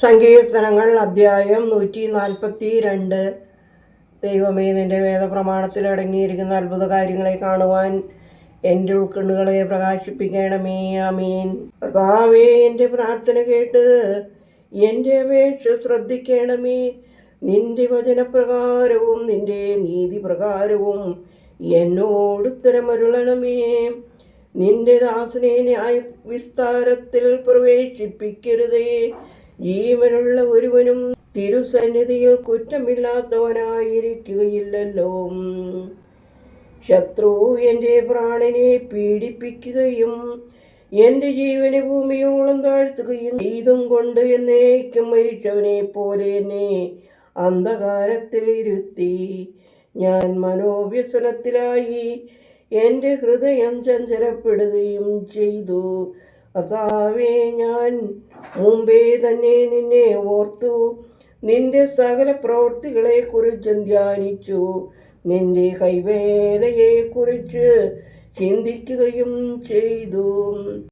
സങ്കീർത്തനങ്ങൾ അധ്യായം 142. ദൈവമേ, നിന്റെ വേദപ്രമാണത്തിൽ അടങ്ങിയിരിക്കുന്ന അത്ഭുത കാര്യങ്ങളെ കാണുവാൻ എൻ്റെ ഉൾക്കണ്ണുകളെ പ്രകാശിപ്പിക്കണമേ. ആമീൻ. കർത്താവേ, എൻ്റെ പ്രാർത്ഥന കേട്ട് എൻ്റെ അപേക്ഷ ശ്രദ്ധിക്കണമേ. നിന്റെ വചനപ്രകാരവും നിന്റെ നീതി പ്രകാരവും എന്നോട് ഉത്തരമരുളണമേ. നിന്റെ ദാസനെ ന്യായ വിസ്താരത്തിൽ പ്രവേശിപ്പിക്കരുതേ. ജീവനുള്ള ഒരുവനും തിരുസന്നിധിയിൽ കുറ്റമില്ലാത്തവനായിരിക്കുകയില്ലല്ലോ. ശത്രു എൻ്റെ പ്രാണനെ പീഡിപ്പിക്കുകയും എൻ്റെ ജീവനെ ഭൂമിയോളം താഴ്ത്തുകയും ചെയ്തും കൊണ്ട് എന്നേക്കും മരിച്ചവനെ പോലെ എന്നെ അന്ധകാരത്തിൽ ഇരുത്തി. ഞാൻ മനോവ്യസനത്തിലായി എൻ്റെ ഹൃദയം ചഞ്ചലപ്പെടുകയും ചെയ്തു. കർത്താവേ, ഞാൻ മുമ്പേ തന്നെ നിന്നെ ഓർത്തു നിന്റെ സകല പ്രവൃത്തികളെ കുറിച്ച് ധ്യാനിച്ചു. നിന്റെ കൈവേലയെ കുറിച്ച് ചിന്തിക്കുകയും ചെയ്തു.